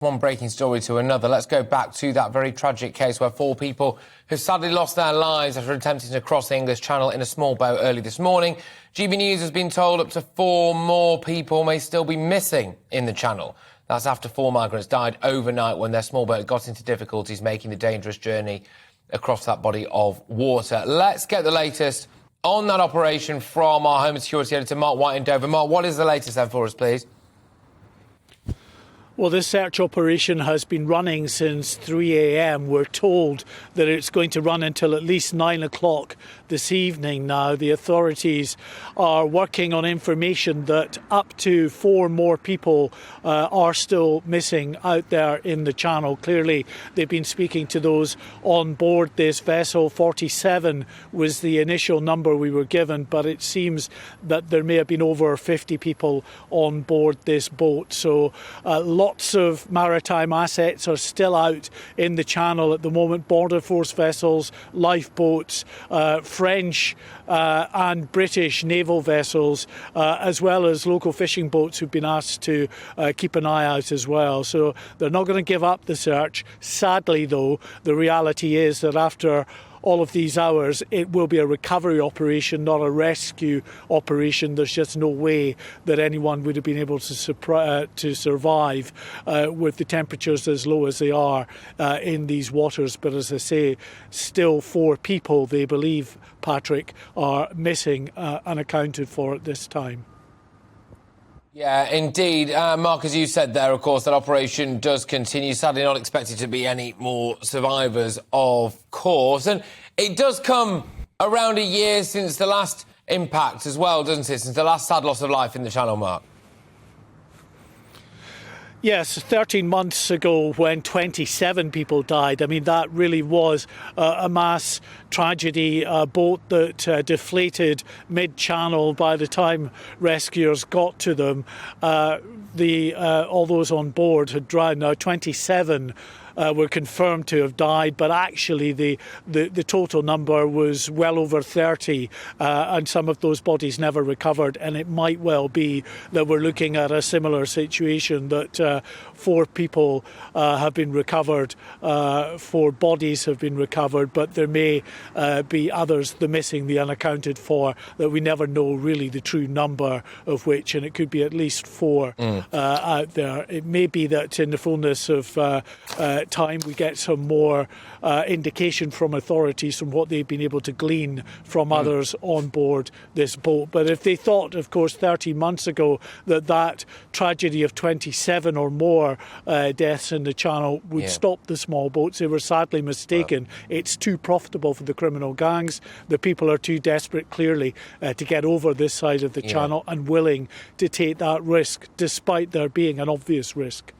One breaking story to another. Let's go back to that very tragic case where 4 people who sadly lost their lives after attempting to cross the English Channel in a small boat early this morning. GBNews has been told up to 4 more people may still be missing in the Channel. That's after 4 migrants died overnight when their small boat got into difficulties making the dangerous journey across that body of water. Let's get the latest on that operation from our Home and Security Editor, Mark White in Dover. Mark, what is the latest then for us, please? Well, this search operation has been running since 3 a.m. We're told that it's going to run until at least 9 o'clock this evening now. The authorities are working on information that up to 4 more people are still missing out there in the Channel. Clearly, they've been speaking to those on board this vessel. 47 was the initial number we were given, but it seems that there may have been over 50 people on board this boat. So lots of maritime assets are still out in the Channel at the moment. Border Force vessels, lifeboats, French and British naval vessels, as well as local fishing boats who've been asked to keep an eye out as well. So they're not going to give up the search. Sadly, though, the reality is that after all of these hours, it will be a recovery operation, not a rescue operation. There's just no way that anyone would have been able to survive with the temperatures as low as they are in these waters. But as I say, still 4 people, they believe, Patrick, are missing unaccounted for at this time. Yeah, indeed. Mark, as you said there, of course, that operation does continue. Sadly, not expected to be any more survivors, of course. And it does come around a year since the last impact as well, doesn't it? Since the last sad loss of life in the Channel, Mark. Yes, 13 months ago when 27 people died. I mean, that really was a mass tragedy, a boat that deflated mid-channel by the time rescuers got to them. All those on board had drowned. Now, 27 were confirmed to have died, but actually the total number was well over 30, and some of those bodies never recovered. And it might well be that we're looking at a similar situation, that 4 people have been recovered, 4 bodies have been recovered, but there may be others, the missing, the unaccounted for, that we never know really the true number of which, and it could be at least 4 out there. It may be that in the fullness of time we get some more indication from authorities from what they've been able to glean from others on board this boat. But if they thought, of course, 30 months ago that tragedy of 27 or more deaths in the Channel would stop the small boats, they were sadly mistaken. It's too profitable for the criminal gangs. The people are too desperate, clearly, to get over this side of the Channel and willing to take that risk, despite there being an obvious risk.